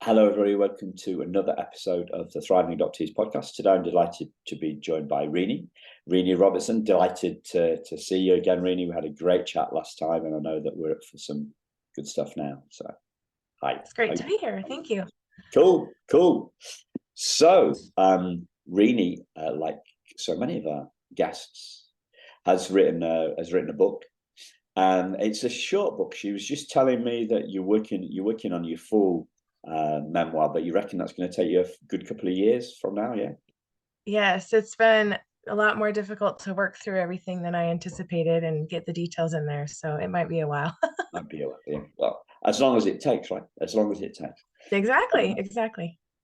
Hello, everybody. Welcome to another episode of the Thriving Adoptees podcast. Today, I'm delighted to be joined by Reenie Robertson. Delighted to see you again, Reenie. We had a great chat last time, and I know that we're up for some good stuff now. So, hi. It's great to be here. Thank you. Cool. So, Reenie, like so many of our guests, has written a book. And it's a short book. She was just telling me that you're working on your full memoir, but you reckon that's going to take you a good couple of years from now, yeah? Yes, it's been a lot more difficult to work through everything than I anticipated and get the details in there. So it might be a while. Might be a while, yeah. Well, as long as it takes, right? As long as it takes. Exactly.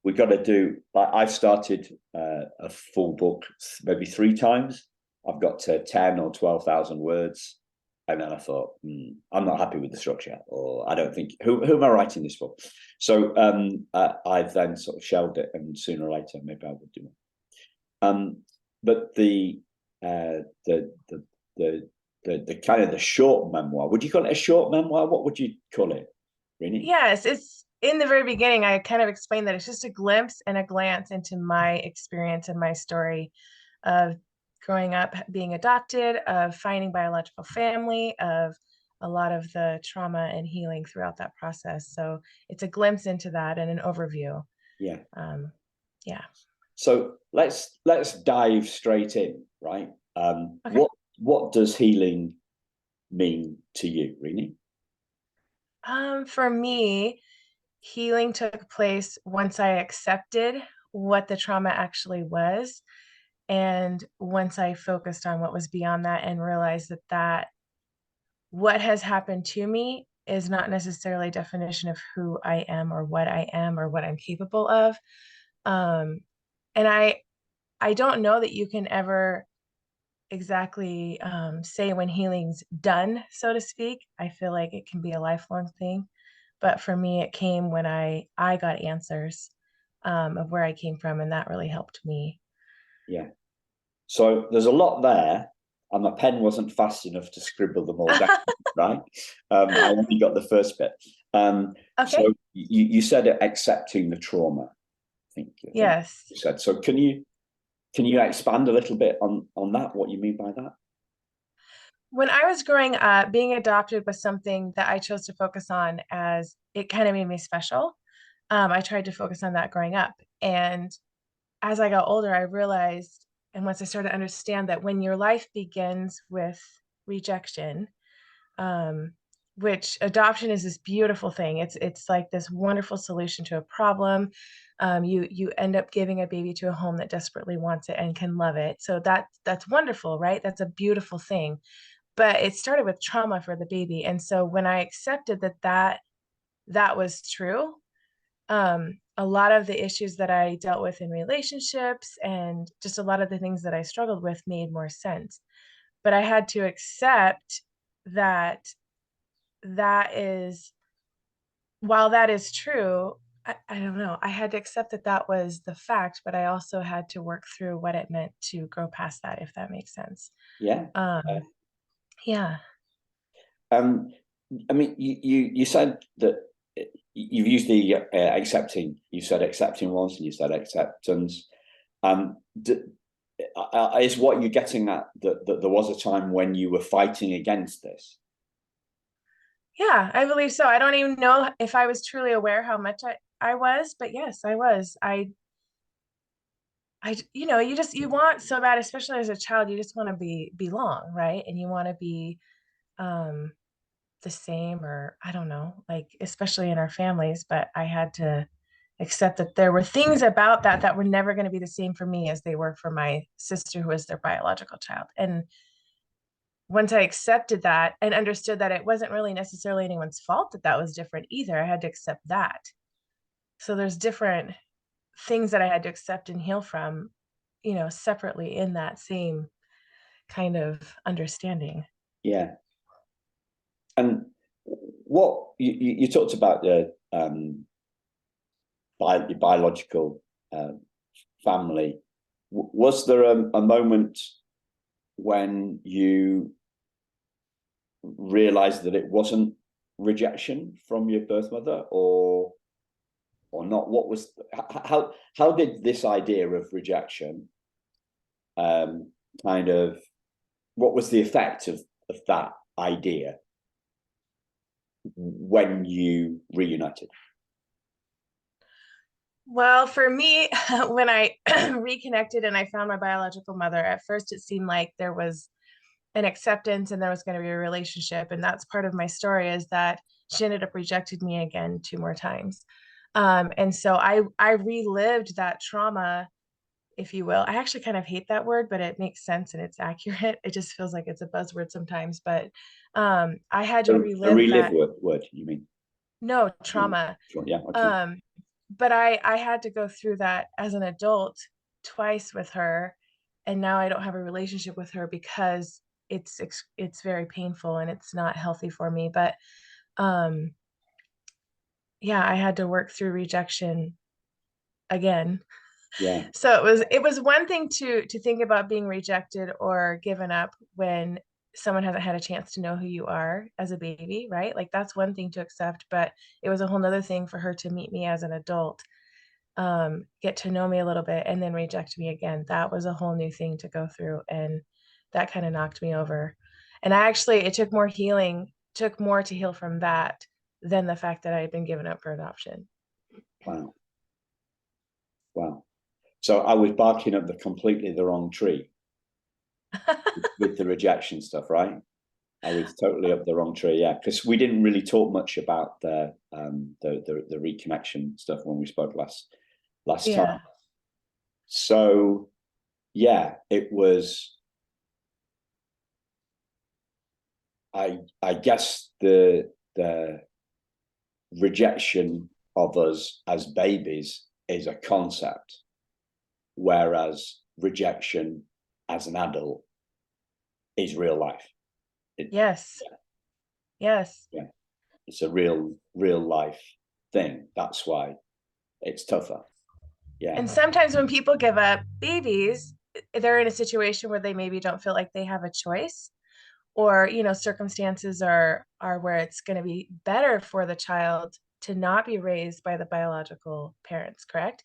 We've got to do. I've started a full book maybe 3 times. I've got to 10 or 12,000 words. And then I thought, I'm not happy with the structure, or I don't think, who am I writing this for? So I've then sort of shelved it, and sooner or later, maybe I would do it. But the kind of the short memoir, would you call it a short memoir? What would you call it, Rini? Yes, it's in the very beginning. I kind of explained that it's just a glimpse and a glance into my experience and my story of growing up, being adopted, of finding biological family, of a lot of the trauma and healing throughout that process. So it's a glimpse into that and an overview. Yeah. Yeah. So let's dive straight in, right? Okay. What does healing mean to you, Rini? For me, healing took place once I accepted what the trauma actually was. And once I focused on what was beyond that and realized that what has happened to me is not necessarily a definition of who I am or what I am or what I'm capable of. Um, and I don't know that you can ever exactly say when healing's done, so to speak. I feel like it can be a lifelong thing. But for me, it came when I got answers of where I came from, and that really helped me. Yeah. So there's a lot there, and my pen wasn't fast enough to scribble them all down, right? I only got the first bit. So Okay. you said accepting the trauma. I think Yes. you said. So can you expand a little bit on that? What you mean by that? When I was growing up, being adopted was something that I chose to focus on as it kind of made me special. I tried to focus on that growing up. And as I got older, I realized, and once I started to understand that when your life begins with rejection, um, which adoption is this beautiful thing. It's like this wonderful solution to a problem. You end up giving a baby to a home that desperately wants it and can love it. So that's wonderful, right? That's a beautiful thing. But it started with trauma for the baby, and so when I accepted that was true, a lot of the issues that I dealt with in relationships and just a lot of the things that I struggled with made more sense. But I had to accept that that is, while that is true, I don't know. I had to accept that that was the fact, but I also had to work through what it meant to grow past that, if that makes sense. Yeah. Yeah. Um, I mean, you said that you've used the accepting. You said accepting once, and you said acceptance. Um, is what you're getting at that there was a time when you were fighting against this? Yeah, I believe so. I don't even know if I was truly aware how much I was, but yes, I was. You want so bad, especially as a child, you just want to belong, right? And you want to be um the same, or I don't know, like especially in our families, but I had to accept that there were things about that were never going to be the same for me as they were for my sister who was their biological child. And once I accepted that and understood that it wasn't really necessarily anyone's fault that was different either, I had to accept that. So there's different things that I had to accept and heal from, separately in that same kind of understanding. Yeah. And what you talked about the biological family. Was there a moment when you realized that it wasn't rejection from your birth mother, or or not? What was how did this idea of rejection kind of, what was the effect of that idea when you reunited? Well, for me, when I reconnected and I found my biological mother, at first it seemed like there was an acceptance and there was going to be a relationship. And that's part of my story, is that she ended up rejecting me again 2 more times. And so I relived that trauma, if you will. I actually kind of hate that word, but it makes sense and it's accurate. It just feels like it's a buzzword sometimes. But I had to A relive relive that. word, you mean? No, Mm, trauma. sure, yeah, okay. Um, but I had to go through that as an adult twice with her, and now I don't have a relationship with her because it's very painful and it's not healthy for me. But um, yeah, I had to work through rejection again. Yeah, So it was one thing to think about being rejected or given up when someone hasn't had a chance to know who you are as a baby, right? Like that's one thing to accept, but it was a whole nother thing for her to meet me as an adult, get to know me a little bit, and then reject me again. That was a whole new thing to go through, and that kind of knocked me over. And it took more to heal from that than the fact that I had been given up for adoption. wow, wow. So I was barking up completely the wrong tree with the rejection stuff, right? I was totally up the wrong tree, yeah, because we didn't really talk much about the reconnection stuff when we spoke last time. Yeah. So yeah, it was. I guess the rejection of us as babies is a concept, whereas rejection as an adult is real life. Yes. Yes. Yeah, it's a real life thing. That's why it's tougher. Yeah, And sometimes when people give up babies, they're in a situation where they maybe don't feel like they have a choice, or circumstances are where it's going to be better for the child to not be raised by the biological parents, correct?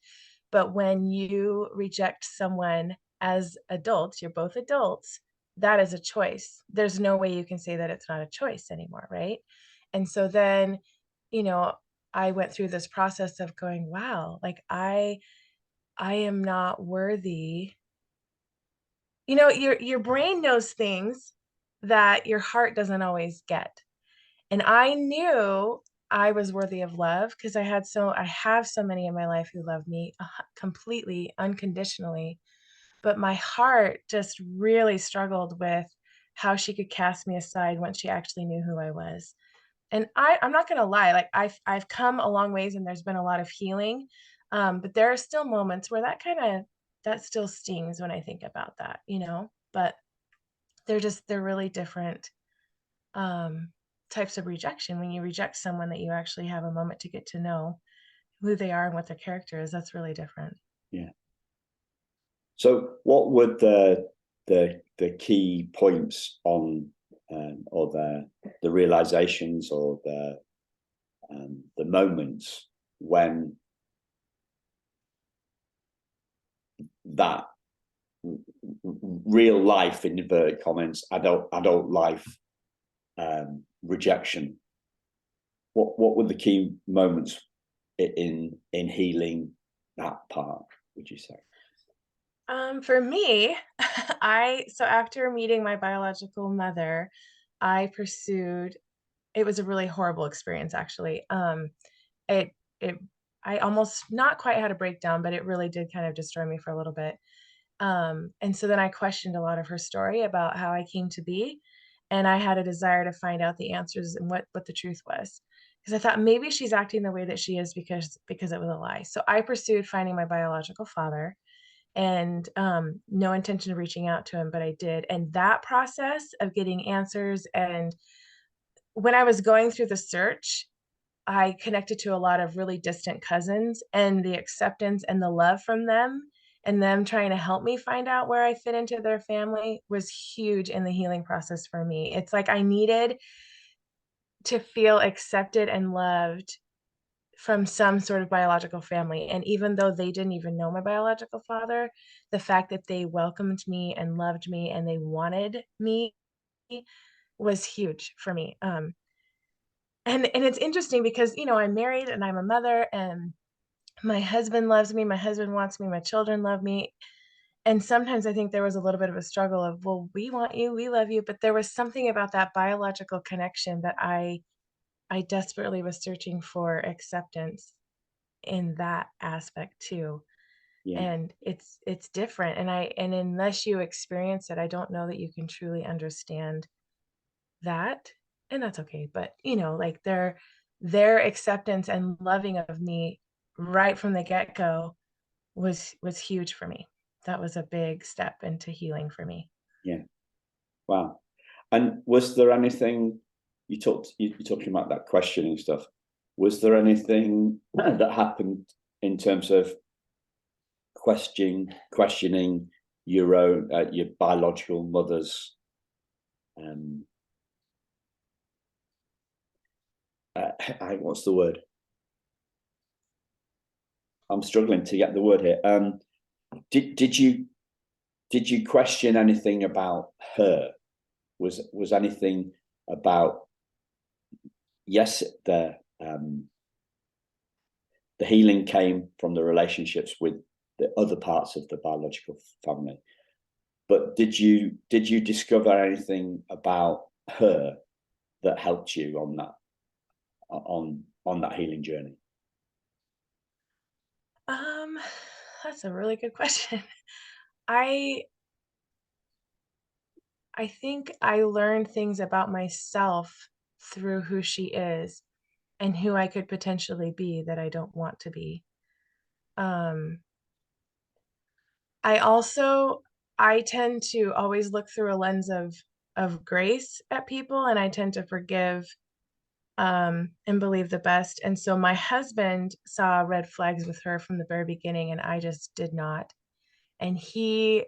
But when you reject someone as adults, you're both adults, that is a choice. There's no way you can say that it's not a choice anymore, right? And so then, you know I went through this process of going, wow, like I am not worthy. Your brain knows things that your heart doesn't always get. And I knew I was worthy of love because I have so many in my life who love me completely unconditionally, but my heart just really struggled with how she could cast me aside once she actually knew who I was. And I'm not gonna lie, like I've come a long ways and there's been a lot of healing. But there are still moments where that still stings when I think about that. But they're really different um types of rejection. When you reject someone that you actually have a moment to get to know who they are and what their character is, that's really different. yeah. So what would the key points on or the realizations or the moments when that real life, in inverted commas, adult life rejection, what were the key moments in healing that part, would you say? For me, so after meeting my biological mother, I pursued. It was a really horrible experience, actually. It it I almost not quite had a breakdown, but it really did kind of destroy me for a little bit. And so then I questioned a lot of her story about how I came to be, and I had a desire to find out the answers and what the truth was. Because I thought maybe she's acting the way that she is because it was a lie. So I pursued finding my biological father, and no intention of reaching out to him, but I did. And that process of getting answers, and when I was going through the search, I connected to a lot of really distant cousins, and the acceptance and the love from them and them trying to help me find out where I fit into their family was huge in the healing process for me. It's like I needed to feel accepted and loved from some sort of biological family. And even though they didn't even know my biological father, the fact that they welcomed me and loved me and they wanted me was huge for me. And it's interesting because, you know, I'm married and I'm a mother and my husband loves me, my husband wants me, my children love me. And sometimes I think there was a little bit of a struggle of, well, we want you, we love you, but there was something about that biological connection that I desperately was searching for acceptance in that aspect too. Yeah. And it's different. And unless you experience it, I don't know that you can truly understand that. And that's okay. But you know, like their acceptance and loving of me right from the get-go was huge for me. That was a big step into healing for me. Yeah. Wow. And was there anything you're talking about that questioning stuff? Was there anything that happened in terms of questioning your own your biological mother's what's the word? I'm struggling to get the word here. Did you question anything about her? Was anything about, yes, the healing came from the relationships with the other parts of the biological family, but did you discover anything about her that helped you on that healing journey? Um, that's a really good question. I I think I learned things about myself through who she is and who I could potentially be that I don't want to be. Um, I also I tend to always look through a lens of grace at people, and I tend to forgive and believe the best. And so my husband saw red flags with her from the very beginning, and I just did not. And he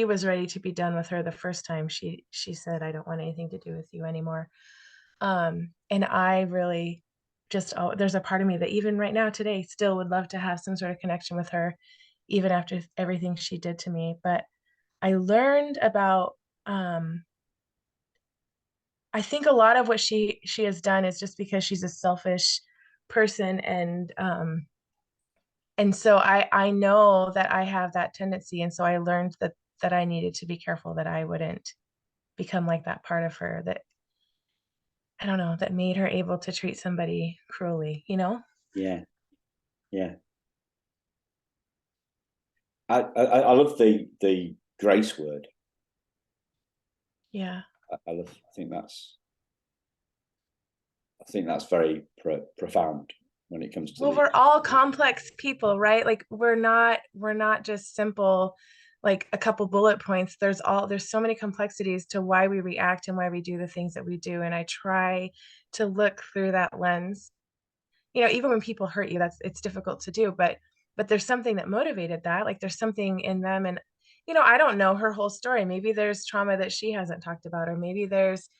was ready to be done with her the first time she said, "I don't want anything to do with you anymore." And I really just, oh, there's a part of me that even right now today still would love to have some sort of connection with her, even after everything she did to me. But I learned about um I think a lot of what she has done is just because she's a selfish person, and so I know that I have that tendency, and so I learned that I needed to be careful that I wouldn't become like that part of her that, I don't know, that made her able to treat somebody cruelly, you know? Yeah, yeah. I love the grace word. Yeah. I love. I think that's very profound when it comes to Well, the. we're all complex people, right? Like we're not just simple like a couple bullet points. There's so many complexities to why we react and why we do the things that we do. And I try to look through that lens. You know, even when people hurt you, it's difficult to do, but there's something that motivated that. Like there's something in them. And you know, I don't know her whole story. Maybe there's trauma that she hasn't talked about, or maybe there's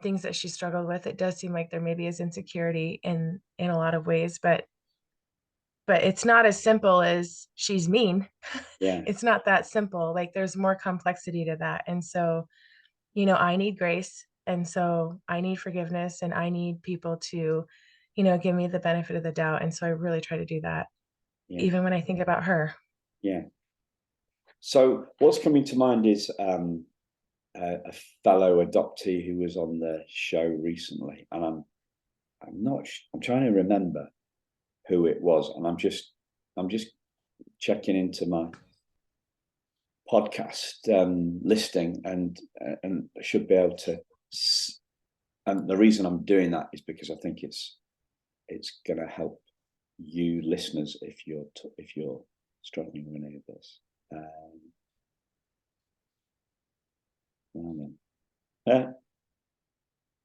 things that she struggled with. It does seem like there maybe is insecurity in a lot of ways, but it's not as simple as she's mean. Yeah, It's not that simple. Like there's more complexity to that. And so, you know, I need grace. And so I need forgiveness and I need people to, you know, give me the benefit of the doubt. And so I really try to do that, yeah, even when I think about her. yeah. So what's coming to mind is a fellow adoptee who was on the show recently, and I'm trying to remember who it was, and I'm just checking into my podcast listing, and I should be able to. And the reason I'm doing that is because I think it's going to help you listeners if you're struggling with any of this.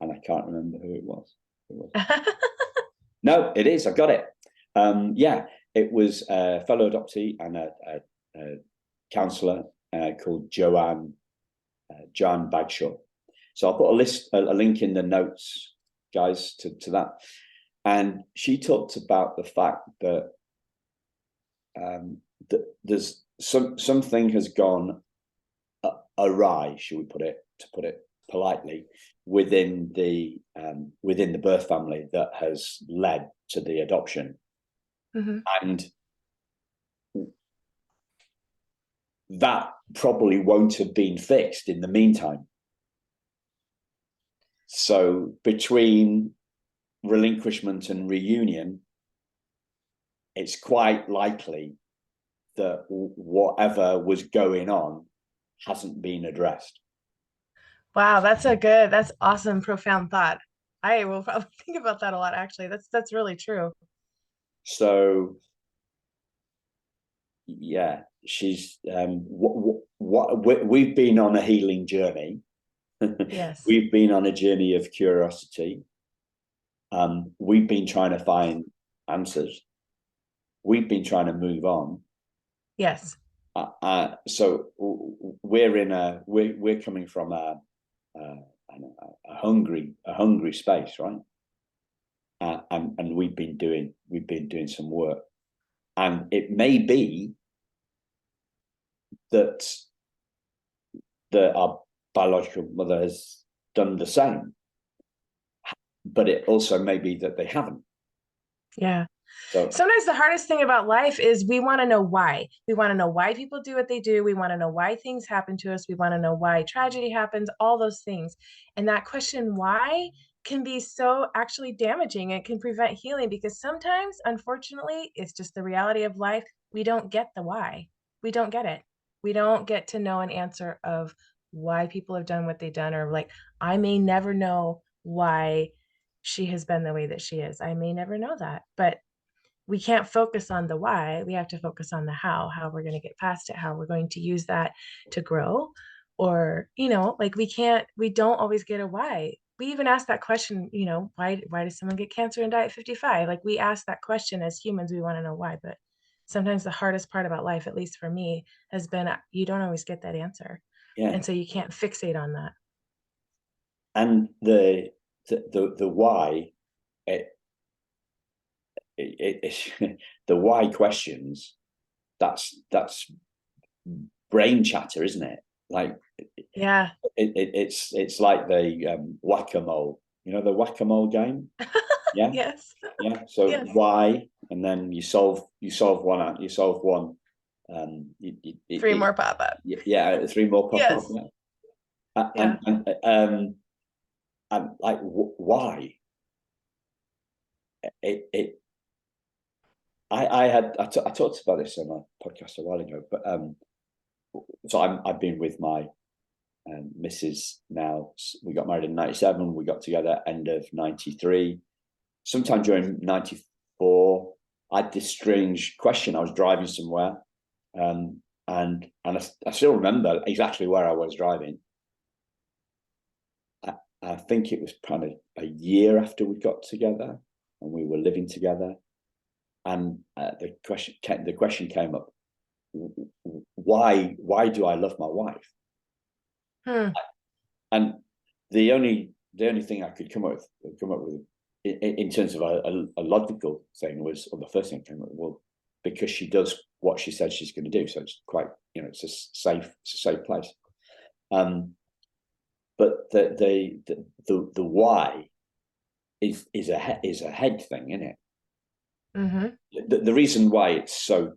And I can't remember who it was. No, it is. I got it. Yeah, it was a fellow adoptee and a counsellor called Joanne Bagshaw. So I'll put a link in the notes, guys, to that. And she talked about the fact that that there's something has gone awry, should we put it, to put it politely, within the birth family that has led to the adoption. Mm-hmm. And that probably won't have been fixed in the meantime. So between relinquishment and reunion, it's quite likely that whatever was going on hasn't been addressed. Wow, that's awesome, profound thought. I will probably think about that a lot, actually. That's really true. So yeah, she's we've been on a healing journey. Yes. We've been on a journey of curiosity. We've been trying to find answers. We've been trying to move on. Yes. So we're coming from a hungry space, right? And we've been doing some work, and it may be that our biological mother has done the same, but it also may be that they haven't. Yeah. So Sometimes the hardest thing about life is we want to know why. We want to know why people do what they do. We want to know why things happen to us. We want to know why tragedy happens, all those things. And that question, why, can be so actually damaging. It can prevent healing because sometimes, unfortunately, it's just the reality of life. We don't get the why. We don't get it. We don't get to know an answer of why people have done what they've done, or like, I may never know why she has been the way that she is. I may never know that. But we can't focus on the why. We have to focus on the how we're going to get past it, how we're going to use that to grow. Or, like we don't always get a why. We even ask that question, why does someone get cancer and die at 55? Like, we ask that question as humans, we want to know why. But sometimes the hardest part about life, at least for me, has been you don't always get that answer. yeah, And so you can't fixate on that. and the why, it, the why questions, that's brain chatter, isn't it? Like, Yeah. it's like the whack-a-mole, the whack-a-mole game. Yeah. Yes. Yeah. So Yes. why, and then you solve one out, you solve one, Three more pop up. yeah, three more pop up. Yes. Yeah. Yeah. And like, why? It I talked about this on a podcast a while ago, but so I've been with my Mrs. now. We got married in 97. We got together end of 93. Sometime during 94, I had this strange question. I was driving somewhere, and I still remember exactly where I was driving. I think it was kind of a year after we got together and we were living together, and the question came up: why do I love my wife? And the only thing I could come up with in terms of a logical thing was, or the first thing came up, well, because she does what she said she's going to do, so it's quite, it's a safe place. But the why is a head thing, isn't it? Mm-hmm. The reason why it's so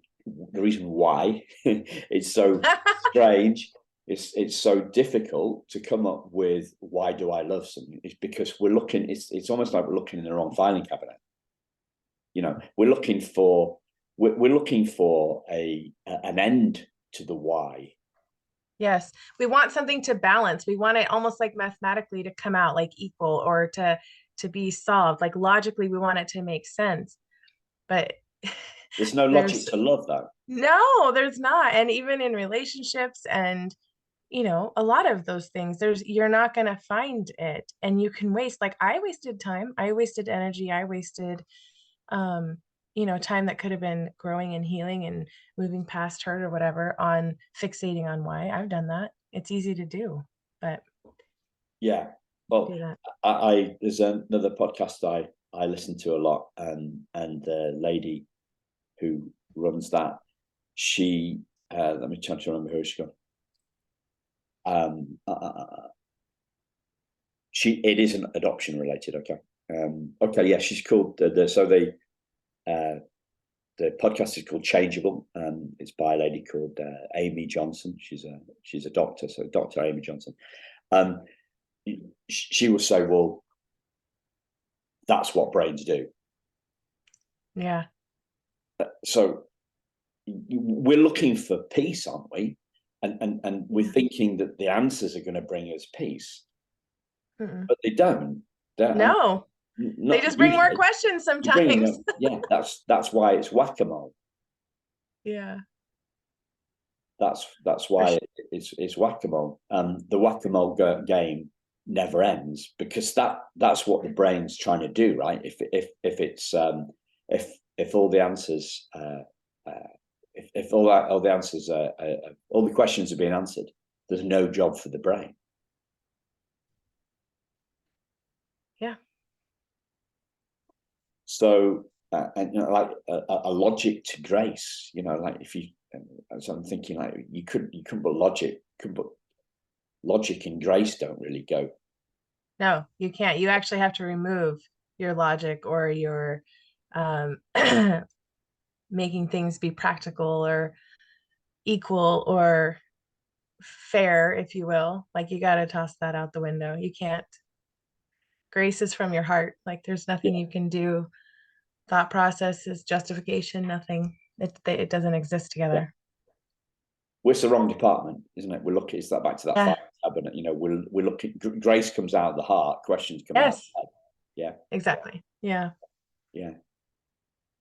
strange, it's so difficult to come up with why do I love something, is because we're looking, it's almost like we're looking in the wrong filing cabinet. We're looking for an end to the why. Yes, we want something to balance. We want it almost like mathematically to come out like equal, or to be solved. Like, logically, we want it to make sense. But There's no logic to love, though. No, there's not. And even in relationships and a lot of those things, you're not going to find it. And you can waste, like, I wasted time, I wasted energy, I wasted time that could have been growing and healing and moving past hurt or whatever, on fixating on why. I've done that. It's easy to do, but yeah. Well, do that. there's another podcast I listen to a lot, and the lady who runs that, she let me try to remember who she got. It isn't adoption related. Okay. Yeah, she's called the podcast is called Changeable. It's by a lady called Amy Johnson. She's a doctor, so Dr. Amy Johnson. She will say, well, that's what brains do. Yeah. So we're looking for peace, aren't we? And we're thinking that the answers are going to bring us peace. Mm-mm. But they don't. No, they just bring more questions sometimes. Yeah, that's why it's whack-a-mole. Yeah. That's why it's whack-a-mole. The whack-a-mole game never ends, because that's what the brain's trying to do, right? If all the answers if all the answers all the questions are being answered, there's no job for the brain. Yeah. So and like a logic to grace, like if you, so I'm thinking, like you couldn't put logic and grace don't really go. No, you can't. You actually have to remove your logic or your making things be practical or equal or fair, if you will. Like you got to toss that out the window. You can't. Grace is from your heart. Like there's nothing you can do. Thought process is justification, nothing. It doesn't exist together. Well, it's the wrong department, isn't it? We're looking, it's that back to that fire cabinet. We're looking, grace comes out of the heart, questions come out of the head. Yeah. Exactly. Yeah. Yeah.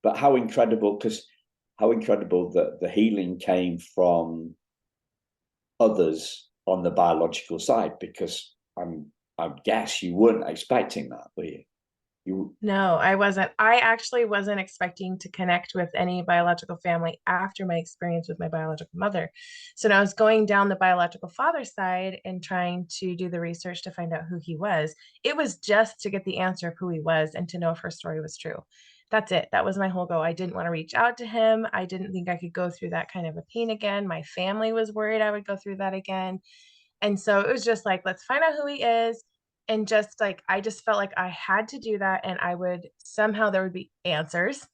But how incredible that the healing came from others on the biological side, because I guess you weren't expecting that, were you? No, I wasn't. I actually wasn't expecting to connect with any biological family after my experience with my biological mother. So when I was going down the biological father side and trying to do the research to find out who he was, it was just to get the answer of who he was and to know if her story was true. That's it. That was my whole goal. I didn't want to reach out to him. I didn't think I could go through that kind of a pain again. My family was worried I would go through that again. And so it was just like, let's find out who he is. And just like, I just felt like I had to do that. And I would somehow, there would be answers.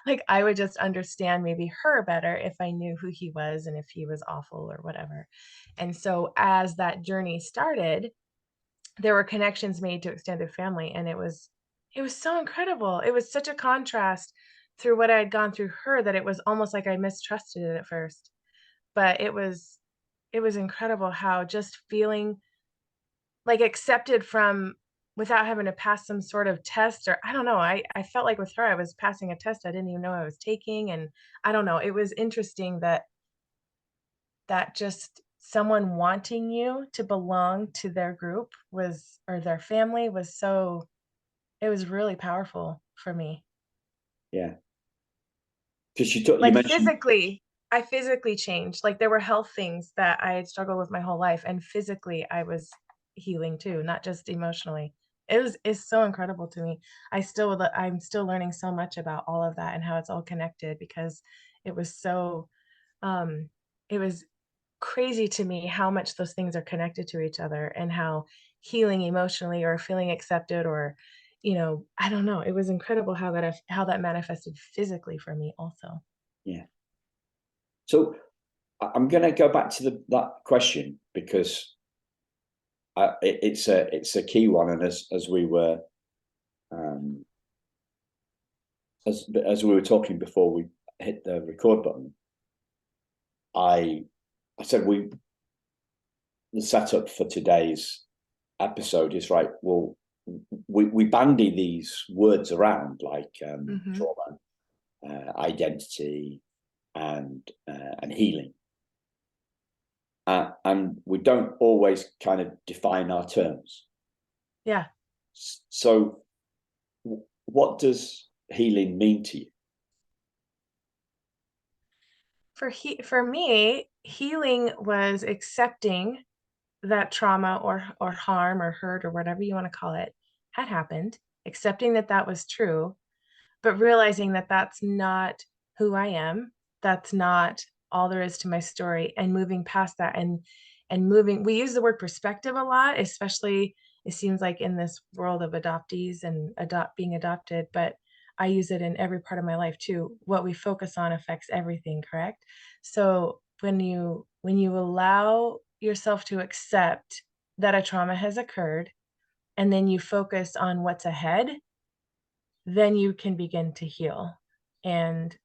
Like I would just understand maybe her better if I knew who he was and if he was awful or whatever. And so as that journey started, there were connections made to extended family. And it was so incredible. It was such a contrast through what I had gone through her that it was almost like I mistrusted it at first. But it was incredible how just feeling like accepted from without having to pass some sort of test, or I don't know. I felt like with her, I was passing a test I didn't even know I was taking. And I don't know. It was interesting that just someone wanting you to belong to their group was, or their family was so, it was really powerful for me. Yeah. Because you Like mentioned physically, I physically changed. Like there were health things that I had struggled with my whole life, and physically I was healing too, not just emotionally. It's so incredible to me. I'm still learning so much about all of that and how it's all connected, because it was so um it was crazy to me how much those things are connected to each other, and how healing emotionally or feeling accepted, or I don't know, it was incredible how that manifested physically for me also. yeah. So I'm going to go back to that question, because it's a key one, and as we were as we were talking before we hit the record button, I said the setup for today's episode is right. Well, we bandy these words around like trauma, identity, and healing. And we don't always kind of define our terms. Yeah. So what does healing mean to you? For me, healing was accepting that trauma or harm or hurt or whatever you want to call it had happened, accepting that that was true, but realizing that that's not who I am. That's not all there is to my story, and moving past that, and moving. We use the word perspective a lot, especially it seems like in this world of adoptees and being adopted, but I use it in every part of my life too. What we focus on affects everything, correct? So when you allow yourself to accept that a trauma has occurred, and then you focus on what's ahead, then you can begin to heal. And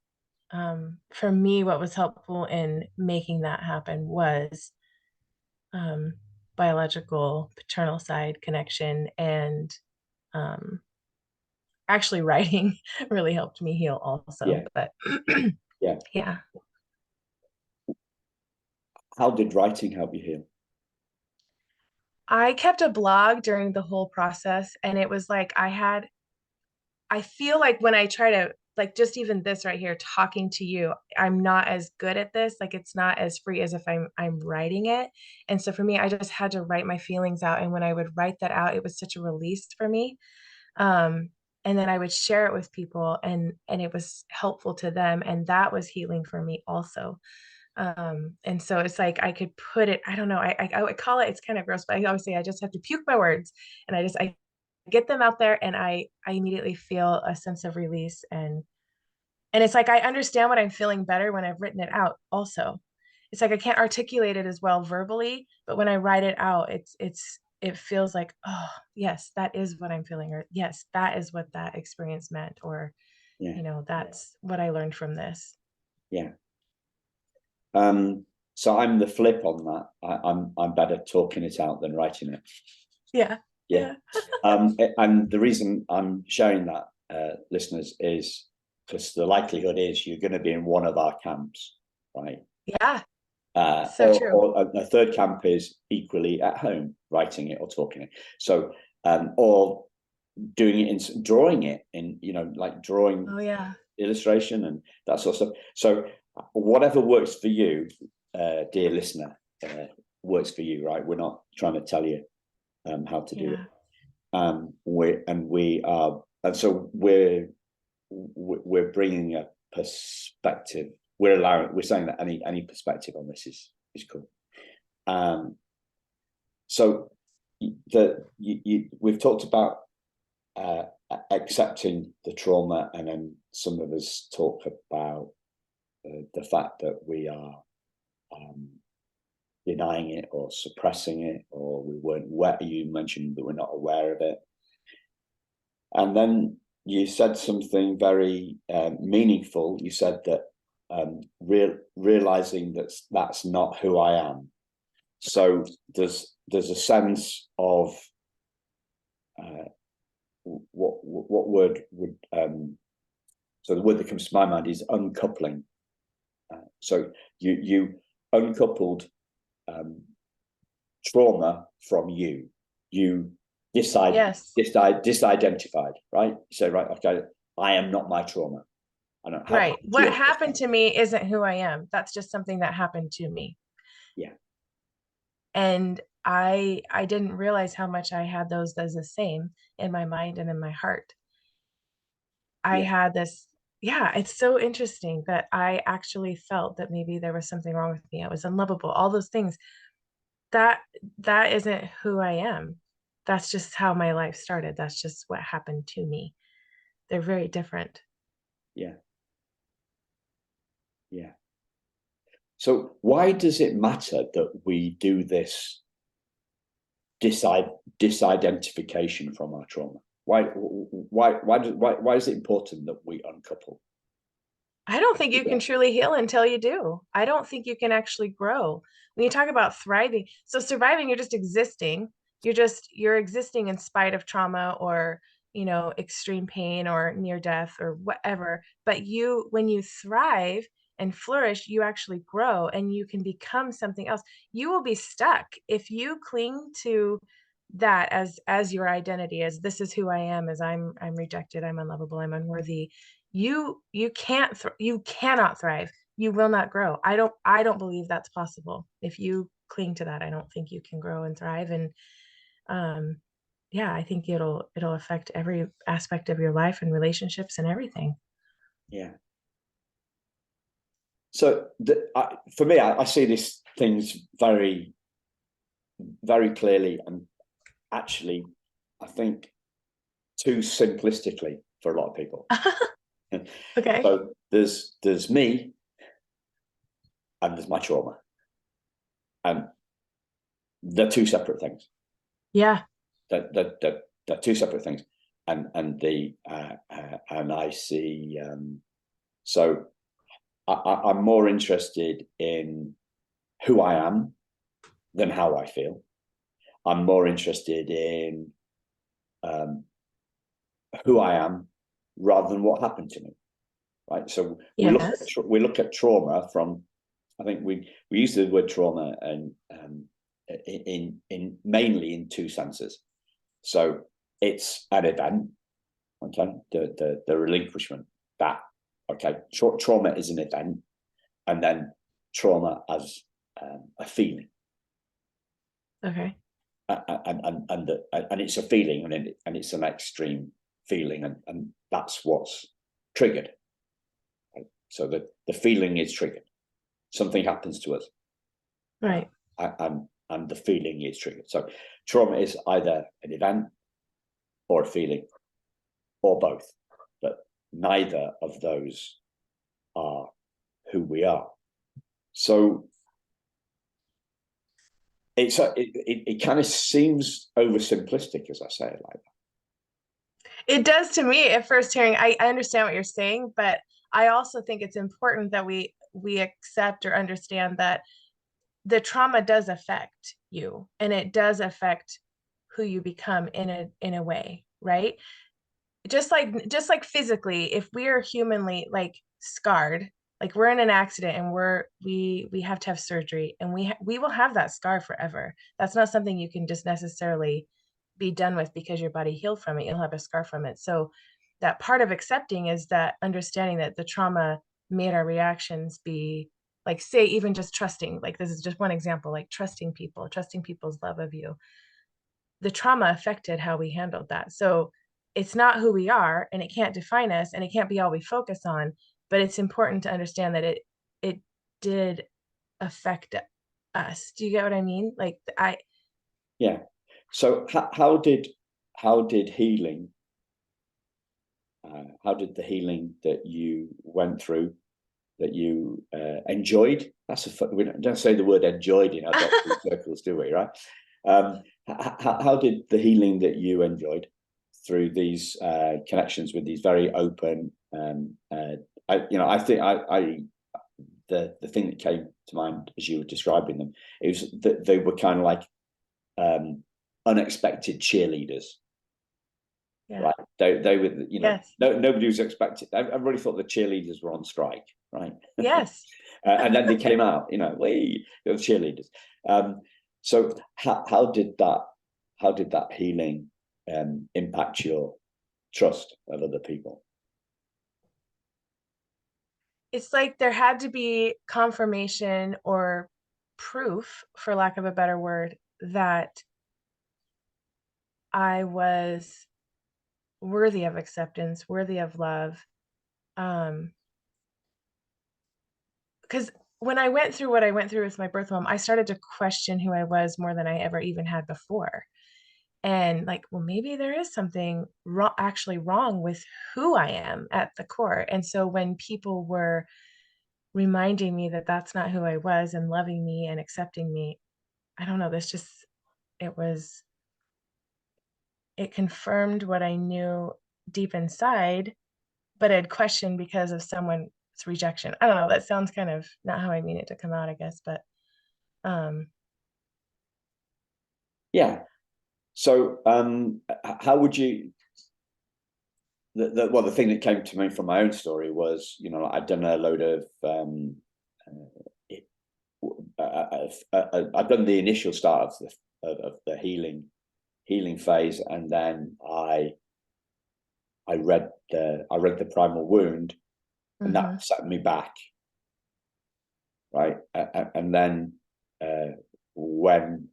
for me, what was helpful in making that happen was um, biological paternal side connection, and um, actually writing really helped me heal also. Yeah. But Yeah. yeah, How did writing help you heal? I kept a blog during the whole process, and it was like I feel like when I try to, like, just even this right here, talking to you, I'm not as good at this. Like, it's not as free as if I'm writing it. And so for me, I just had to write my feelings out. And when I would write that out, it was such a release for me. Um, and then I would share it with people, and it was helpful to them. And that was healing for me also. And so it's like I could put it, I don't know, I would call it, it's kind of gross, but I always say I just have to puke my words, and I get them out there, and I immediately feel a sense of release, and it's like I understand what I'm feeling better when I've written it out also. It's like I can't articulate it as well verbally, but when I write it out, it feels like, oh, yes, that is what I'm feeling, or yes, that is what that experience meant, or Yeah. that's what I learned from this. Yeah. So I'm the flip on that. I'm better talking it out than writing it. Yeah. Yeah. Yeah. And the reason I'm sharing that, listeners, is because the likelihood is you're going to be in one of our camps, right? Yeah. So Or, true. or a third camp is equally at home, writing it or talking it. So, or doing it in drawing it in, like drawing Oh yeah. illustration and that sort of stuff. So, whatever works for you, dear listener, works for you, right? We're not trying to tell you how to do it. Yeah. We are, and so we're bringing a perspective. We're saying that any perspective on this is cool. So we've talked about accepting the trauma, and then some of us talk about the fact that we are denying it or suppressing it, or we weren't aware. You mentioned that we're not aware of it. And then you said something very meaningful. You said that realizing that that's not who I am. So there's a sense of what word would so the word that comes to my mind is uncoupling. So you uncoupled trauma from you. You Yes. disidentified, right? You say, right, okay, I am not my trauma. I don't how Right. do you What happened understand? to me isn't who I am. That's just something that happened to me. Yeah, And I didn't realize how much I had those as the same in my mind and in my heart. I yeah, had this, yeah, it's so interesting that I actually felt that maybe there was something wrong with me. I was unlovable, all those things. That that isn't who I am. That's just how my life started. That's just what happened to me. They're very different. yeah, yeah. So why does it matter that we do this disidentification from our trauma? Why is it important that we uncouple? I don't think you can truly heal until you do. I don't think you can actually grow. When you talk about thriving, so surviving, you're just existing. You're existing in spite of trauma, or, extreme pain or near death or whatever. But when you thrive and flourish, you actually grow, and you can become something else. You will be stuck if you cling to that as your identity, as this is who I am, as I'm rejected, I'm unlovable, I'm unworthy. You cannot thrive. You will not grow. I don't believe that's possible. If you cling to that, I don't think you can grow and thrive. And um yeah, I think it'll affect every aspect of your life and relationships and everything. Yeah. So for me, I see these things very, very clearly, and actually, I think too simplistically for a lot of people. Okay. So there's me, and there's my trauma, and they're two separate things. Yeah. They're two separate things, and I see. So I'm more interested in who I am than how I feel. I'm more interested in who I am rather than what happened to me. Right. So Yes. we look at trauma from. I think we use the word trauma and in mainly in two senses. So it's an event, okay, the relinquishment, that, okay, trauma is an event, and then trauma as a feeling, Okay. and it's a feeling, and it's an extreme feeling, and that's what's triggered. Right? So the feeling is triggered. Something happens to us, Right. and the feeling is triggered. So trauma is either an event or a feeling, or both, but neither of those are who we are. So it kind of seems oversimplistic as I say it like that. It does to me at first hearing. I understand what you're saying, but I also think it's important that we accept or understand that the trauma does affect you, and it does affect who you become in a way, right? Just like physically, if we are humanly like scarred, like we're in an accident and we have to have surgery, and we will have that scar forever. That's not something you can just necessarily be done with because your body healed from it. You'll have a scar from it. So that part of accepting is that understanding that the trauma made our reactions be, like, say, even just trusting, like this is just one example, like trusting people, trusting people's love of you. The trauma affected how we handled that. So it's not who we are, and it can't define us, and it can't be all we focus on, but it's important to understand that it did affect us. Do you get what I mean? Like Yeah. So how did healing, how did the healing that you went through, that you enjoyed? We don't say the word enjoyed in adoptee circles, do we? Right? How did the healing that you enjoyed through these connections with these very open, I think the thing that came to mind as you were describing them, it was that they were kind of like unexpected cheerleaders. yeah. Right? They were, Yes. nobody was expecting. Everybody thought the cheerleaders were on strike, right? Yes. And then they came out, we were cheerleaders. So how did that healing impact your trust of other people? It's like there had to be confirmation or proof, for lack of a better word, that I was worthy of acceptance, worthy of love. Because when I went through what I went through with my birth mom, I started to question who I was more than I ever even had before. And like, well, maybe there is something actually wrong with who I am at the core. And so when people were reminding me that that's not who I was, and loving me and accepting me, I don't know, this just, it was, it confirmed what I knew deep inside, but I'd questioned because of someone's rejection. I don't know. That sounds kind of not how I mean it to come out, I guess, but um, Yeah. So how would you? The thing that came to me from my own story was, I'd done a load of. I'd done the initial start of the healing phase, and then I read the primal wound, and mhm. that set me back, right? And then when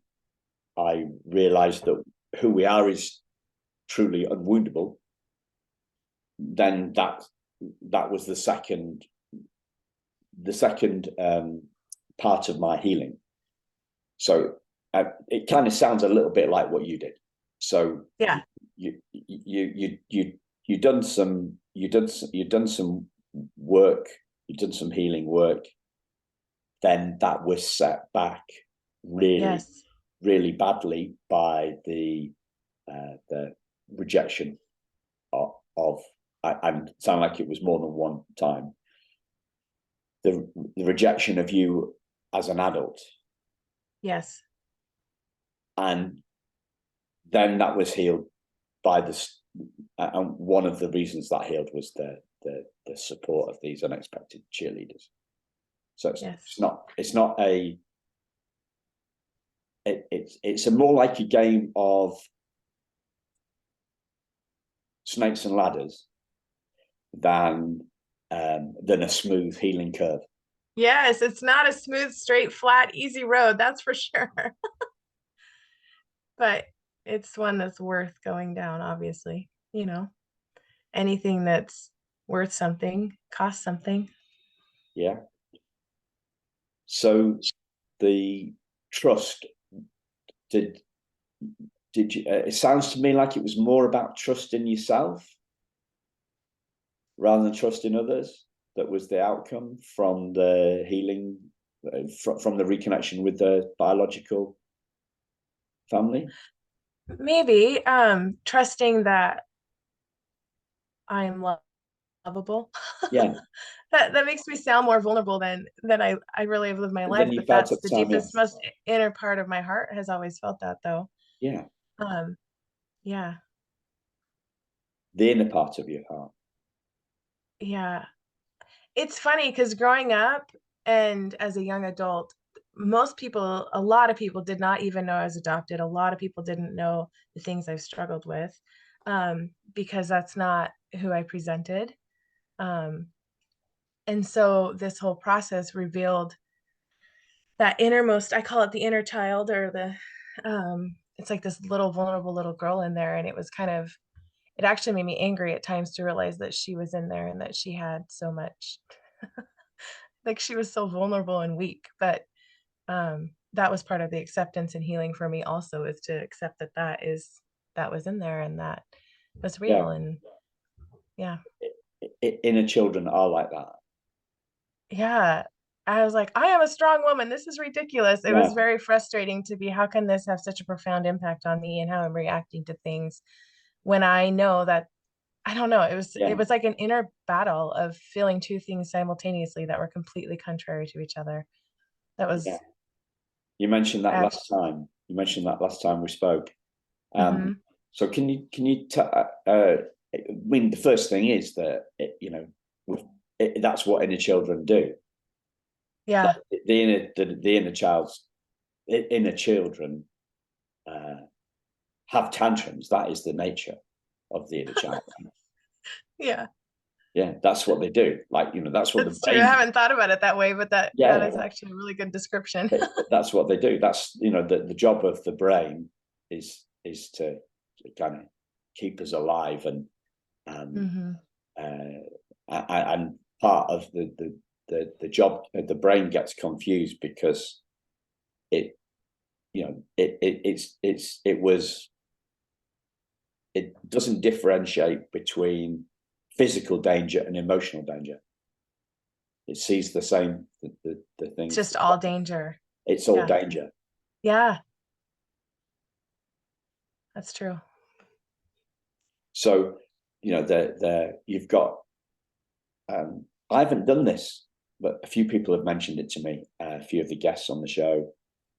I realized that who we are is truly unwoundable, then that was the second part of my healing. So it kind of sounds a little bit like what you did. So Yeah. you done some work, you've done some healing work. Then that was set back really, Yes. really badly by the rejection of and it sounded like it was more than one time. The rejection of you as an adult. Yes. And then that was healed by this. And one of the reasons that healed was the support of these unexpected cheerleaders. So it's not a. It's a more like a game of snakes and ladders than a smooth healing curve. Yes, it's not a smooth, straight, flat, easy road, that's for sure. But it's one that's worth going down, obviously. You know, anything that's worth something costs something. Yeah. So the trust, did you, it sounds to me like it was more about trust in yourself rather than trust in others. That was the outcome from the healing, from the reconnection with the biological family. Maybe trusting that I'm lovable. Yeah. That makes me sound more vulnerable than I really have lived my And life, then you but felt that's at the the time, yeah. deepest, most inner part of my heart has always felt that, though. Yeah. Yeah. The inner part of your heart. Yeah. It's funny because growing up and as a young adult, a lot of people did not even know I was adopted. A lot of people didn't know the things I've struggled with, because that's not who I presented. Um, and so this whole process revealed that innermost, I call it the inner child, or it's like this little vulnerable little girl in there. And it actually made me angry at times to realize that she was in there and that she had so much, like she was so vulnerable and weak. But that was part of the acceptance and healing for me also, is to accept that was in there and that was Yeah. real. And yeah. Inner children are like that. Yeah. I was like, I am a strong woman. This is ridiculous. It Yeah. was very frustrating to be, how can this have such a profound impact on me and how I'm reacting to things when I know that, I don't know, it was like an inner battle of feeling two things simultaneously that were completely contrary to each other. That was You mentioned that actually, last time. You mentioned that last time we spoke. mhm. So can you I mean, the first thing is that that's what inner children do. Yeah. Like the inner children have tantrums. That is the nature of the inner child. Yeah. Yeah, that's what they do. Like, that's what the That's true. I brain. haven't thought about it that way, but that Yeah, is actually a really good description. that's what they do. That's the job of the brain is to kind of keep us alive, and Mhm. and part of the job, the brain gets confused because it it doesn't differentiate between physical danger and emotional danger. It sees the same the It's things. just all danger. It's all Yeah. danger. Yeah. That's true. So you've got. I haven't done this, but a few people have mentioned it to me. A few of the guests on the show,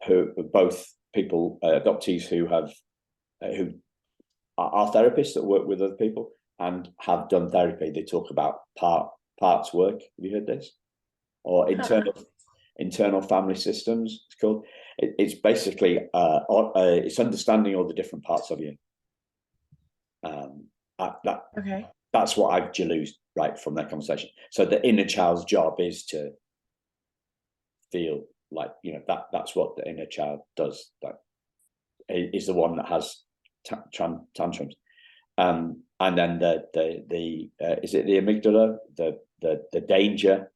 who are both people, adoptees who are therapists that work with other people and have done therapy. They talk about parts work. Have you heard this? Or internal family systems. It's called. It's basically it's understanding all the different parts of you. Okay. That's what I've deduced right from that conversation. So the inner child's job is to feel like that's what the inner child does. Like, is the one that has tantrums. And then the is it the amygdala, the danger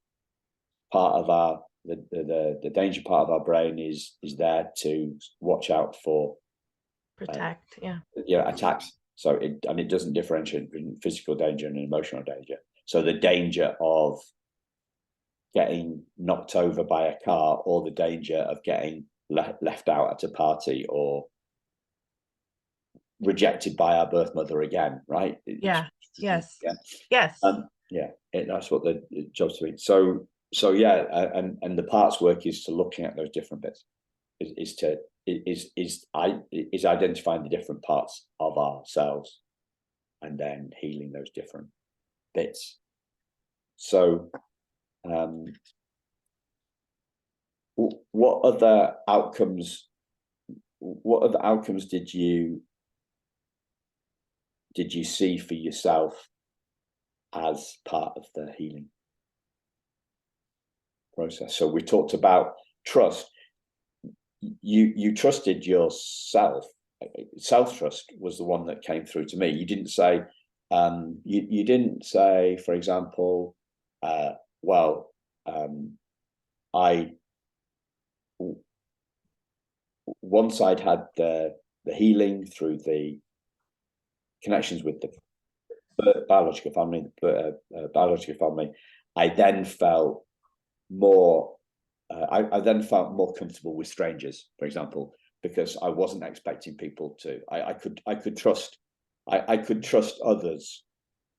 part of our the danger part of our brain is there to watch out for Protect, yeah. attacks. So it doesn't differentiate between physical danger and emotional danger. So the danger of getting knocked over by a car, or the danger of getting left out at a party, or rejected by our birth mother again, right? Yeah. Yes. Yeah. Yes. That's what the job's to be. So yeah, and the parts work is to looking at those different bits, is identifying the different parts of ourselves, and then healing those different bits. So, what other outcomes? What other outcomes did you see for yourself as part of the healing process? So we talked about trust. You trusted yourself. Self-trust was the one that came through to me. You didn't say, you didn't say, for example, well, I once I'd had the healing through the connections with the biological family, I then felt more. I then felt more comfortable with strangers, for example, because I wasn't expecting people to. I could trust. I could trust others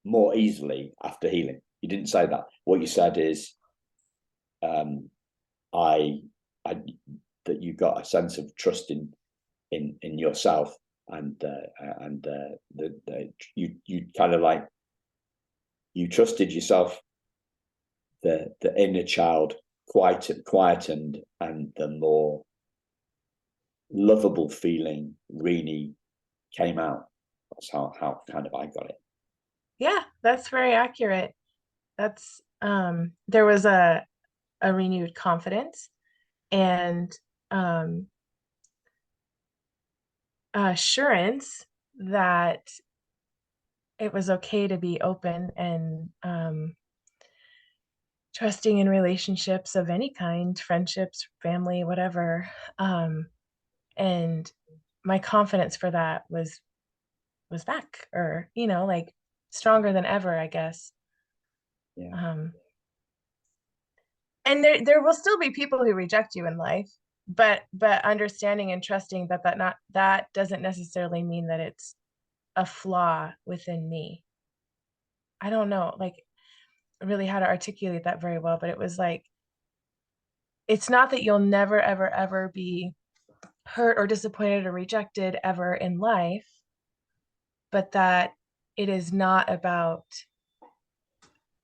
more easily after healing. You didn't say that. What you said is, I that you got a sense of trust in yourself, and you kind of like, you trusted yourself, the inner child quietened, and the more lovable feeling Reenie came out. That's how kind of I got it. Yeah, that's very accurate. That's there was a renewed confidence and assurance that it was okay to be open and trusting in relationships of any kind, friendships, family, whatever. And my confidence for that was back, or like stronger than ever, I guess. Yeah. And there will still be people who reject you in life, but understanding and trusting that doesn't necessarily mean that it's a flaw within me. I don't know, like, really how to articulate that very well, but it was like, it's not that you'll never ever ever be hurt or disappointed or rejected ever in life, but that it is not about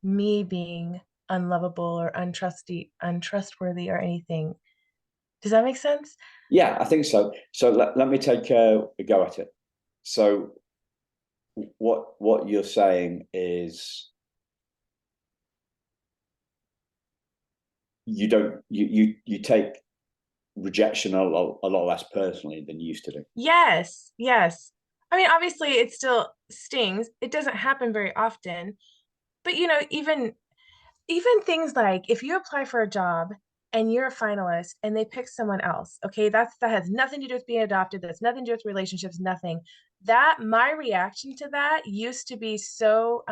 me being unlovable or untrustworthy or anything. Does that make sense? Yeah, I think so. So let me take a go at it. So what you're saying is, you take rejection a lot less personally than you used to do. Yes, yes. I mean, obviously it still stings. It doesn't happen very often, but even things like if you apply for a job and you're a finalist and they pick someone else, okay, that has nothing to do with being adopted, that's nothing to do with relationships, nothing. That my reaction to that used to be so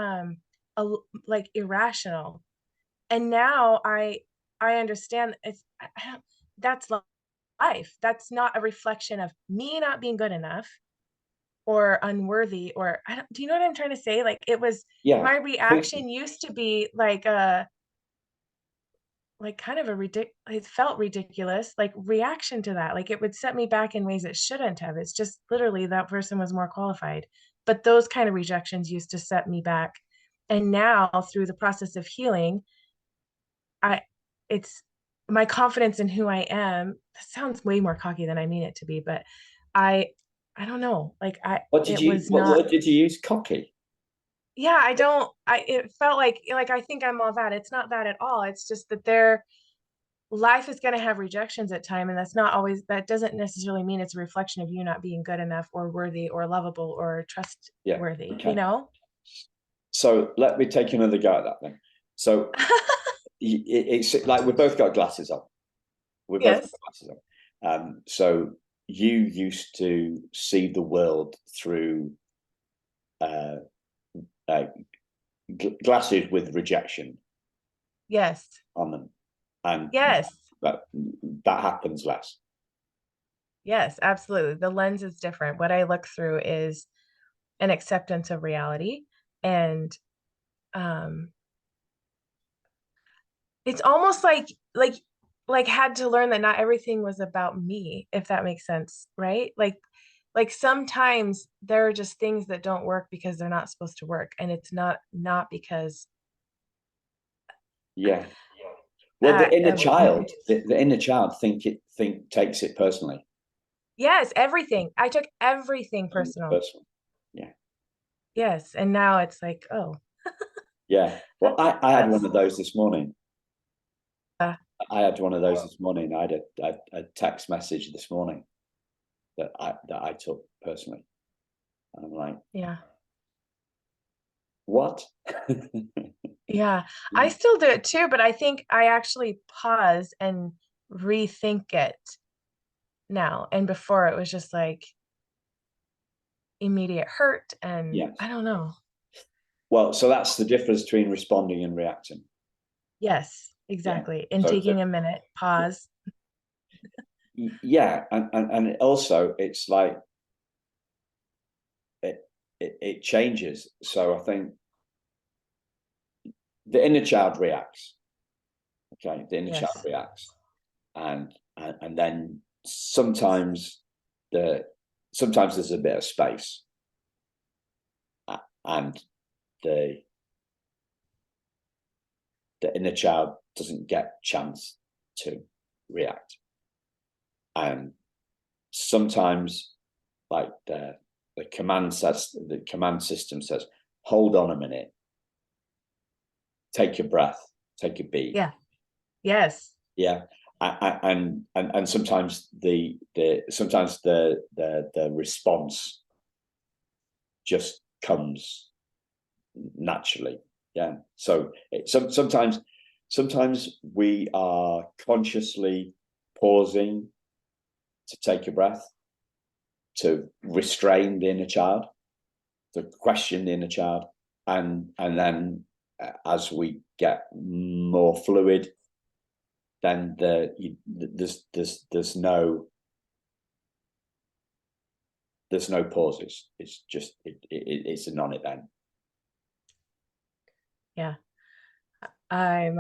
like irrational. And now I understand that's life. That's not a reflection of me not being good enough or unworthy, or I don't, do you know what I'm trying to say? Like, it was, Yeah, my I think reaction used to be like a like kind of a it felt ridiculous, like reaction to that. Like, it would set me back in ways it shouldn't have. It's just literally that person was more qualified. But those kind of rejections used to set me back. And now through the process of healing, I it's my confidence in who I am. That sounds way more cocky than I mean it to be, but I I don't know. Like, it was what not. word did you use? Cocky. Yeah, I don't. I it felt like I think I'm all that. It's not that at all. It's just that they're life is going to have rejections at time, and that doesn't necessarily mean it's a reflection of you not being good enough or worthy or lovable or Yeah. trustworthy, Okay. So let me take another go at that then. So it's like we've both got glasses on. We've both got Yes. glasses on. So you used to see the world through glasses with rejection Yes. on them, and Yes. that happens less. Yes, absolutely. The lens is different. What I look through is an acceptance of reality, and um it's almost like had to learn that not everything was about me, if that makes sense, right? Like sometimes there are just things that don't work because they're not supposed to work, and it's not because Yeah. Well, the inner of child, the inner child takes it personally. yes, everything. I took everything personal. Personally. Yeah. Yes, and now it's like, oh, Yeah. Well, I had one that's of those this morning. uh, I had one of those this morning. I had a text message this morning that I took personally. And I'm like, yeah. what? Yeah, I still do it too, but I think I actually pause and rethink it now. And before it was just like immediate hurt, and Yes. I don't know. Well, so that's the difference between responding and reacting. Yes, Yeah. exactly. And So taking a minute, pause. yeah, and also it's like it changes. So I think the inner child reacts. Okay, the inner child Yes. reacts, and then sometimes sometimes there's a bit of space, and the inner child doesn't get a chance to react, and sometimes like the command system says, hold on a minute, take a breath, take a beat. Yeah. Yes. Yeah. And sometimes the response just comes naturally. Yeah. So sometimes we are consciously pausing to take a breath, to restrain the inner child, to question the inner child, and then as we get more fluid, then there's no pauses. It's just it's a non-event. Yeah. I'm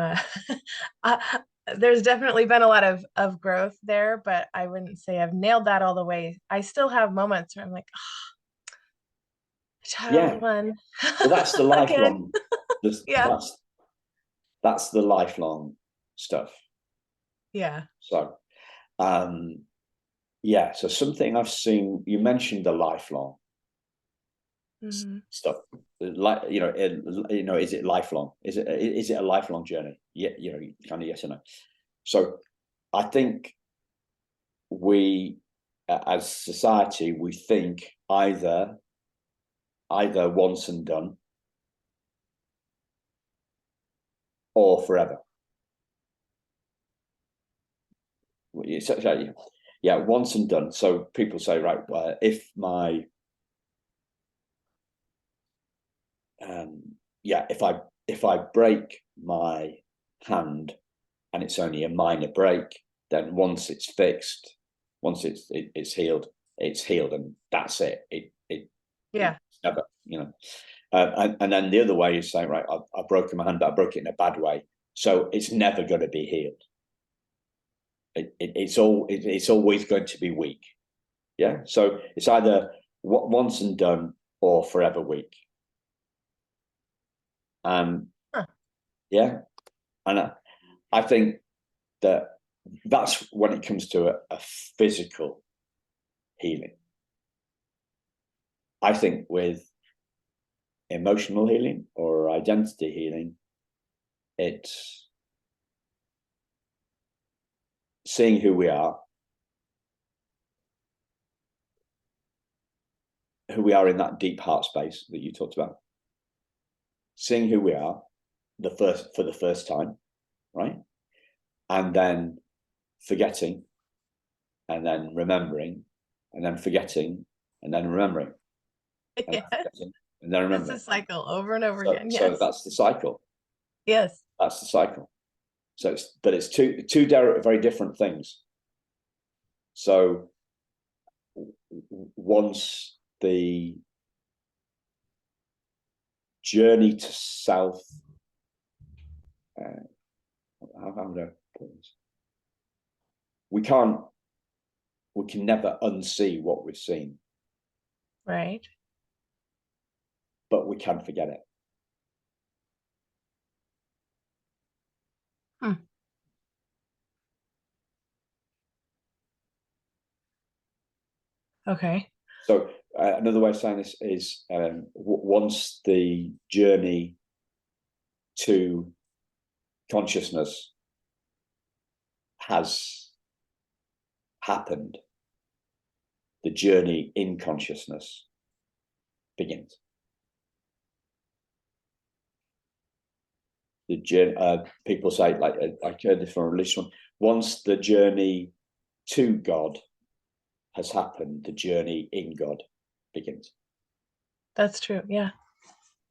I, there's definitely been a lot of growth there, but I wouldn't say I've nailed that all the way. I still have moments where I'm like, oh, child Yeah. one Well, that's the again. lifelong. Yeah. That's the lifelong stuff. Yeah. So, um, yeah. So something I've seen. You mentioned the lifelong Hmm. stuff. Like is it lifelong? Is it a lifelong journey? Yeah, kind of yes or no. So, I think we, as society, we think either once and done or forever. Yeah, once and done. So people say, right, if my if I break my hand and it's only a minor break, then once it's fixed, once it's healed, and that's it. Yeah. It's never, and then the other way is saying, right, I've broken my hand, but I broke it in a bad way, so it's never going to be healed. It's always going to be weak. Yeah, so it's either once and done or forever weak. Huh. Yeah, and I think that's when it comes to a physical healing. I think with emotional healing or identity healing, it's seeing who we are in that deep heart space that you talked about, seeing who we are for the first time, right? And then forgetting, and then remembering, and then forgetting, and then remembering, and then forgetting, and then remembering. It's a cycle over and over again. So Yes. that's the cycle. Yes. That's the cycle. So it's two very different things. So once the journey to self, how do I put this? We can never unsee what we've seen, Right. but we can forget it. Okay. So another way of saying this is once the journey to consciousness has happened, the journey in consciousness begins. The journey, people say, like I heard this from a religious one, once the journey to God has happened, the journey in God begins. That's true. Yeah.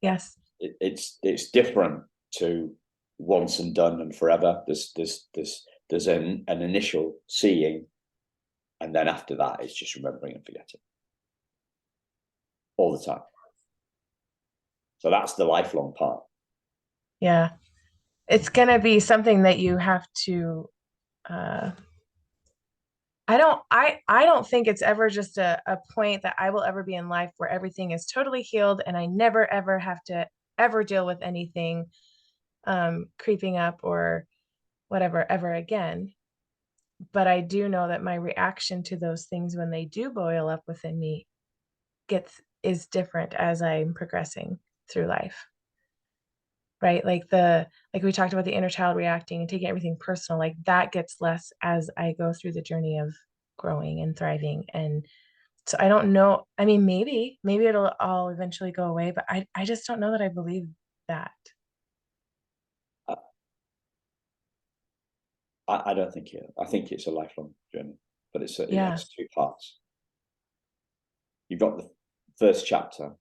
Yes. It's different to once and done and forever. There's an initial seeing, and then after that, it's just remembering and forgetting all the time. So that's the lifelong part. Yeah. It's going to be something that you have to I don't think it's ever just a point that I will ever be in life where everything is totally healed and I never ever have to ever deal with anything creeping up or whatever ever again. But I do know that my reaction to those things when they do boil up within me is different as I'm progressing through life. Right? Like we talked about the inner child reacting and taking everything personal, like that gets less as I go through the journey of growing and thriving. And so I don't know. I mean, maybe it'll all eventually go away, but I just don't know that I believe that. I don't think it. I think it's a lifelong journey, but it Yeah. has two parts. You've got the first chapter,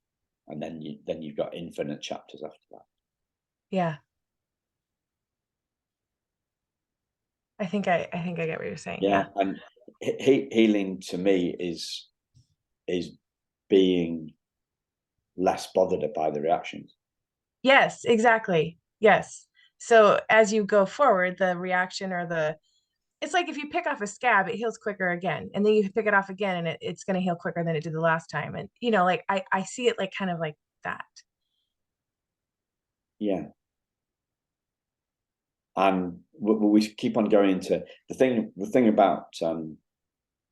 and then you've got infinite chapters after that. Yeah. I think I get what you're saying. Yeah. And healing to me is being less bothered by the reactions. Yes, exactly. Yes. So as you go forward, the reaction or it's like if you pick off a scab, it heals quicker again. And then you pick it off again and it's going to heal quicker than it did the last time. And, like I see it like kind of like that. Yeah. And we keep on going into the thing about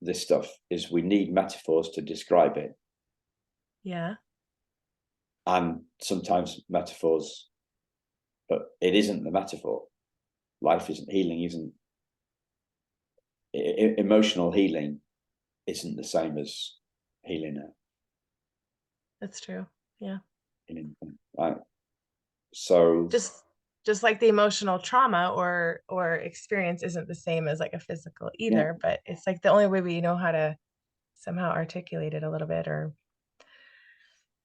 this stuff is we need metaphors to describe it. Yeah. And sometimes metaphors, but it isn't the metaphor. Life isn't healing, isn't emotional healing isn't the same as healing now. That's true. Yeah. Right. So just like the emotional trauma or experience isn't the same as like a physical either, but it's like the only way we know how to somehow articulate it a little bit or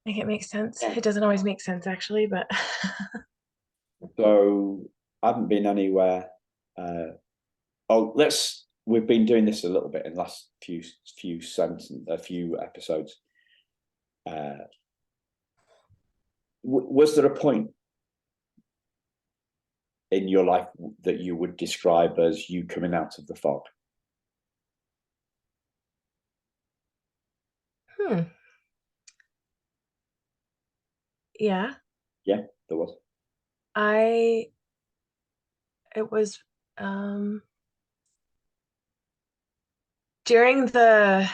make it make sense. It doesn't always make sense actually, but so I haven't been anywhere. We've been doing this a little bit in the last few episodes. Was there a point in your life that you would describe as you coming out of the fog? Yeah. Yeah, there was. It was during the,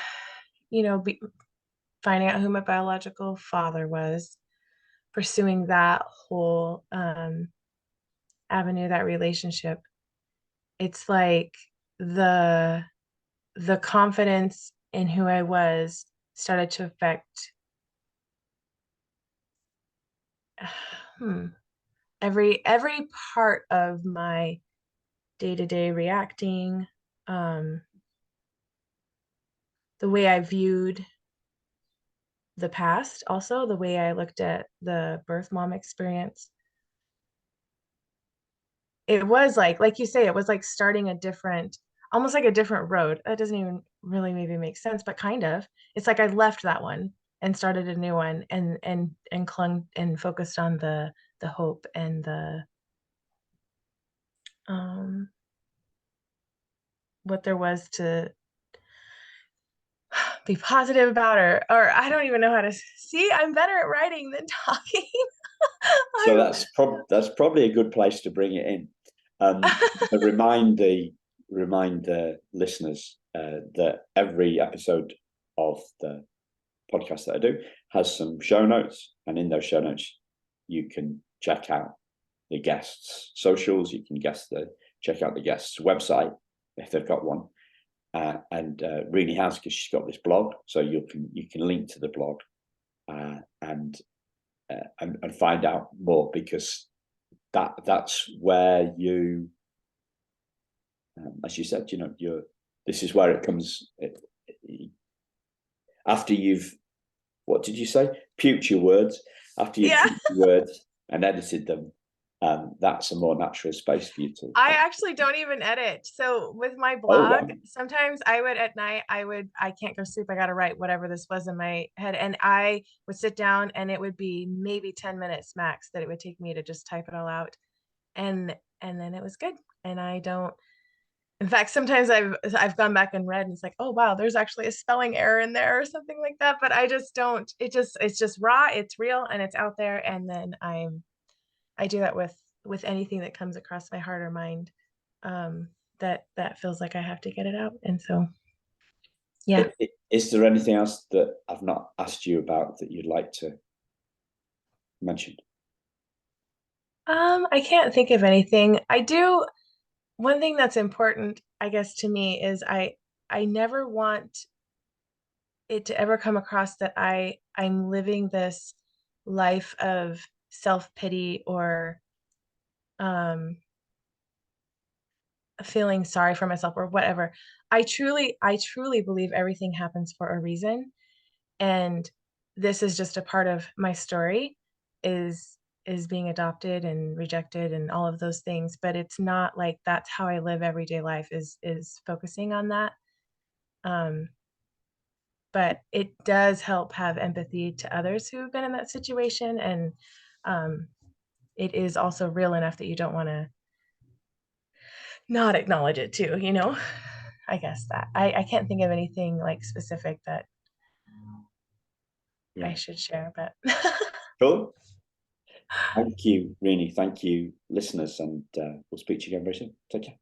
finding out who my biological father was, pursuing that whole avenue, that relationship. It's like the confidence in who I was started to affect hmm, every part of my day-to-day reacting, um, the way I viewed the past, also the way I looked at the birth mom experience. It was like you say, it was like starting a different, almost like a different road. That doesn't even really maybe make sense, but kind of. It's like I left that one and started a new one, and clung and focused on the hope and the um what there was to be positive about, or I don't even know how to see. I'm better at writing than talking. So that's probably a good place to bring it in. Remind the listeners that every episode of the podcast that I do has some show notes, and in those show notes you can check out the guests' socials. You can check out the guests' website if they've got one, and Reenie has, because she's got this blog, so you can link to the blog and find out more, because that's where you, as you said, this is where it comes after you've, what did you say? Puked your words. After you've Yeah. puked your words and edited them, that's a more natural space for you to. I actually don't even edit. So with my Oh, blog, wow. sometimes I would at night, I can't go to sleep. I got to write whatever this was in my head. And I would sit down, and it would be maybe 10 minutes max that it would take me to just type it all out. And then it was good. And I don't, in fact, sometimes I've gone back and read, and it's like, oh wow, there's actually a spelling error in there or something like that. But I just don't, it's just raw, it's real, and it's out there. And then I do that with anything that comes across my heart or mind, that feels like I have to get it out. And so, yeah. Is there anything else that I've not asked you about that you'd like to mention? I can't think of anything. I do. One thing that's important, I guess, to me is I never want it to ever come across that I'm living this life of self-pity, or um feeling sorry for myself or whatever. I truly believe everything happens for a reason, and this is just a part of my story, is being adopted and rejected and all of those things, but it's not like that's how I live everyday life, is focusing on that. um but it does help have empathy to others who have been in that situation, and um it is also real enough that you don't want to not acknowledge it too, I guess that I can't think of anything like specific that I Yeah. should share, but Cool. Thank you, Reenie. Thank you, listeners, and we'll speak to you again very soon. Take care.